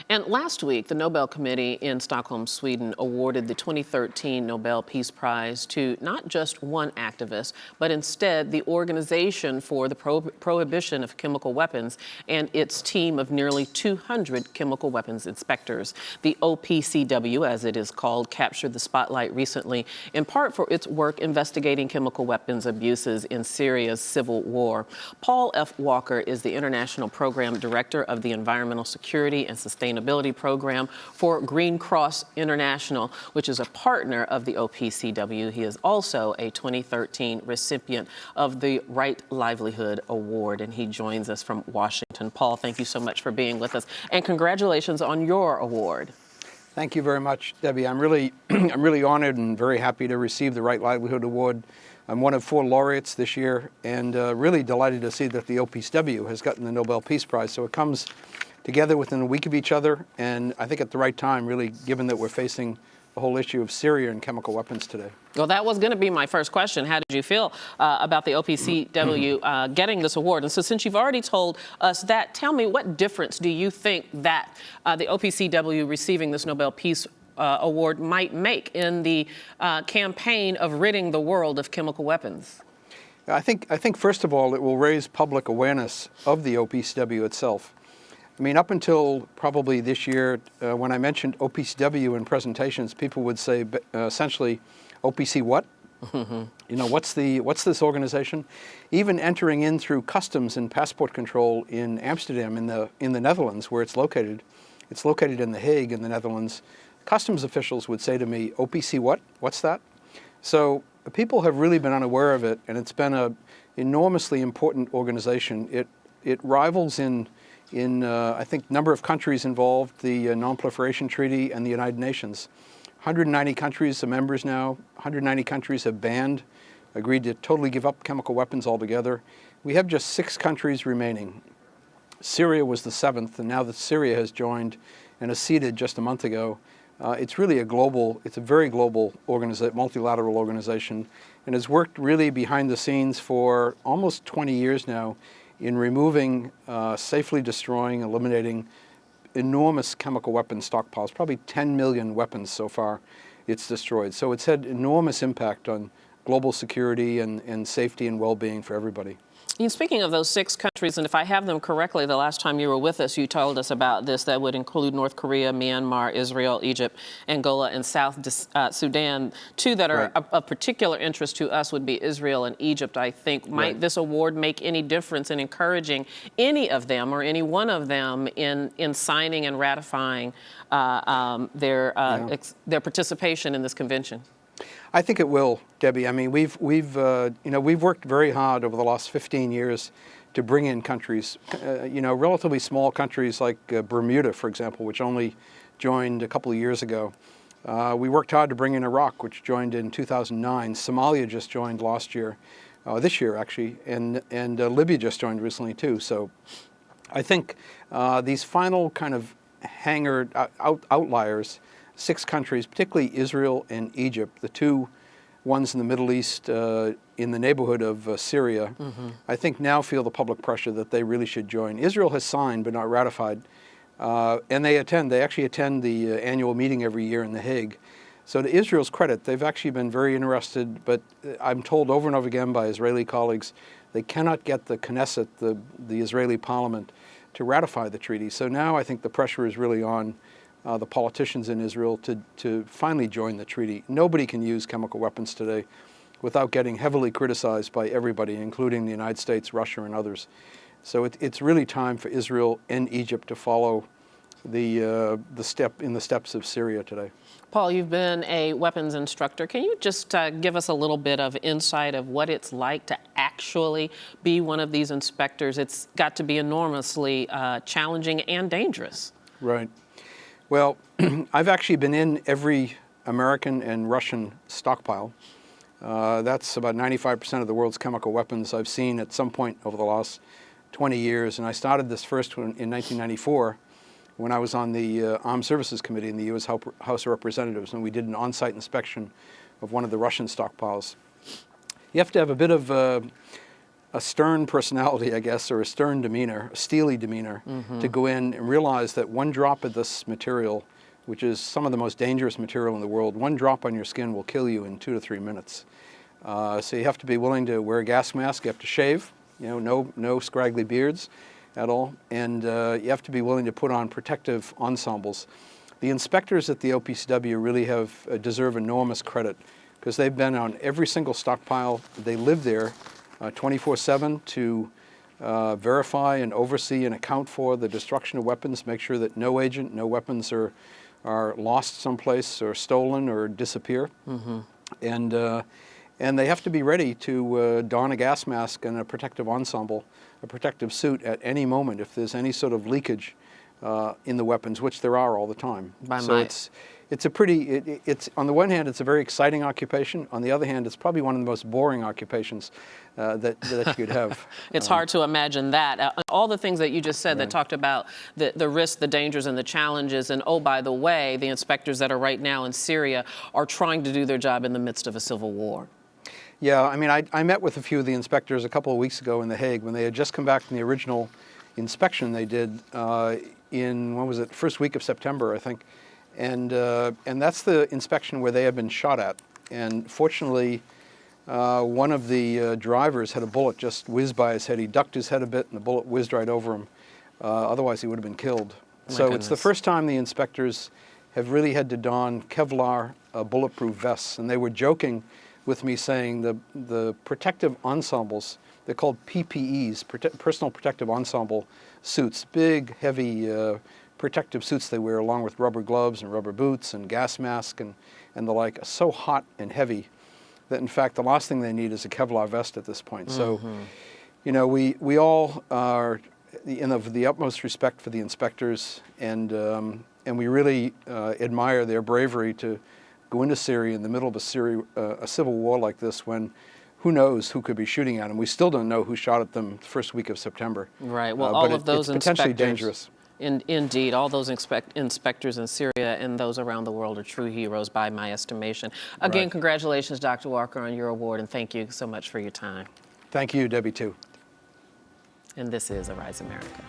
And last week, the Nobel Committee in Stockholm, Sweden, awarded the 2013 Nobel Peace Prize to not just one activist, but instead the Organization for the Prohibition of Chemical Weapons and its team of nearly 200 chemical weapons inspectors. The OPCW, as it is called, captured the spotlight recently, in part for its work investigating chemical weapons abuses in Syria's civil war. Paul F. Walker is the International Program Director of the Environmental Security and Sustainability Program for Green Cross International, which is a partner of the OPCW. He is also a 2013 recipient of the Right Livelihood Award, and he joins us from Washington. Paul, thank you so much for being with us, and congratulations on your award. Thank you very much, Debbie. I'm really honored and very happy to receive the Right Livelihood Award. I'm one of 4 laureates this year, and really delighted to see that the OPCW has gotten the Nobel Peace Prize. So it comes together within a week of each other, and I think at the right time, really, given that we're facing the whole issue of Syria and chemical weapons today. Well, that was going to be my first question. How did you feel about the OPCW getting this award? And so since you've already told us that, tell me, what difference do you think that the OPCW receiving this Nobel Peace Award might make in the campaign of ridding the world of chemical weapons? I think first of all, it will raise public awareness of the OPCW itself. I mean, up until probably this year, when I mentioned OPCW in presentations, people would say essentially, OPC what? You know, what's this organization? Even entering in through customs and passport control in Amsterdam, in the Netherlands, where it's located in The Hague in the Netherlands. Customs officials would say to me, OPC what? What's that? So people have really been unaware of it, and it's been an enormously important organization. It rivals in I think, number of countries involved, the Non-Proliferation Treaty and the United Nations. 190 countries are members now. 190 countries have agreed to totally give up chemical weapons altogether. We have just 6 countries remaining. Syria was the 7th, and now that Syria has joined and acceded just a month ago, it's really it's a very global multilateral organization, and has worked really behind the scenes for almost 20 years now in removing, safely destroying, eliminating enormous chemical weapon stockpiles, probably 10 million weapons so far it's destroyed. So it's had enormous impact on global security and safety and well-being for everybody. And speaking of those 6 countries, and if I have them correctly, the last time you were with us, you told us about this. That would include North Korea, Myanmar, Israel, Egypt, Angola, and South Sudan. 2 that are of particular interest to us would be Israel and Egypt, I think. Might this award make any difference in encouraging any of them or any one of them in signing and ratifying their participation in this convention? I think it will, Debbie. I mean, we've worked very hard over the last 15 years to bring in countries, relatively small countries like Bermuda, for example, which only joined a couple of years ago. We worked hard to bring in Iraq, which joined in 2009. Somalia just joined this year actually, and Libya just joined recently too. So I think these final kind of outliers, 6 countries, particularly Israel and Egypt, the 2 ones in the Middle East in the neighborhood of Syria, I think now feel the public pressure that they really should join. Israel has signed but not ratified, and they actually attend the annual meeting every year in The Hague. So to Israel's credit, they've actually been very interested, but I'm told over and over again by Israeli colleagues, they cannot get the Knesset, the Israeli parliament, to ratify the treaty. So now I think the pressure is really on the politicians in Israel to finally join the treaty. Nobody can use chemical weapons today without getting heavily criticized by everybody, including the United States, Russia, and others. So it's really time for Israel and Egypt to follow the steps of Syria today. Paul, you've been a weapons instructor. Can you just give us a little bit of insight of what it's like to actually be one of these inspectors? It's got to be enormously challenging and dangerous. Right. Well, I've actually been in every American and Russian stockpile. That's about 95% of the world's chemical weapons I've seen at some point over the last 20 years. And I started this first one in 1994 when I was on the Armed Services Committee in the U.S. House of Representatives, and we did an on-site inspection of one of the Russian stockpiles. You have to have a bit of a stern personality, I guess, or a stern demeanor, a steely demeanor, to go in and realize that one drop of this material, which is some of the most dangerous material in the world, one drop on your skin will kill you in 2 to 3 minutes. So you have to be willing to wear a gas mask, you have to shave, no scraggly beards at all, and you have to be willing to put on protective ensembles. The inspectors at the OPCW really deserve enormous credit because they've been on every single stockpile. They live there 24/7 to verify and oversee and account for the destruction of weapons, make sure that no agent, no weapons are lost someplace or stolen or disappear. And they have to be ready to don a gas mask and a protective ensemble, a protective suit at any moment if there's any sort of leakage in the weapons, which there are all the time. It's a pretty, it's on the one hand, it's a very exciting occupation. On the other hand, it's probably one of the most boring occupations that you could have. It's hard to imagine that. All the things that you just said that talked about the risks, the dangers, and the challenges. And oh, by the way, the inspectors that are right now in Syria are trying to do their job in the midst of a civil war. Yeah, I mean, I met with a few of the inspectors a couple of weeks ago in The Hague when they had just come back from the original inspection they did in, when was it, first week of September, I think. And that's the inspection where they had been shot at. And fortunately, one of the drivers had a bullet just whiz by his head. He ducked his head a bit and the bullet whizzed right over him. Otherwise, he would have been killed. So it's the first time the inspectors have really had to don Kevlar bulletproof vests. And they were joking with me saying the protective ensembles, they're called PPEs, personal protective ensemble suits, big, heavy protective suits they wear along with rubber gloves and rubber boots and gas mask and the like, are so hot and heavy that in fact the last thing they need is a Kevlar vest at this point. So, we all are of the utmost respect for the inspectors, and we really admire their bravery to go into Syria in the middle of a civil war like this when who knows who could be shooting at them. We still don't know who shot at them the first week of September. Right. Well, all of those it's potentially dangerous. Indeed, all those inspectors in Syria and those around the world are true heroes by my estimation. Again, Congratulations, Dr. Walker, on your award, and thank you so much for your time. Thank you, Debbie, too. And this is Arise America.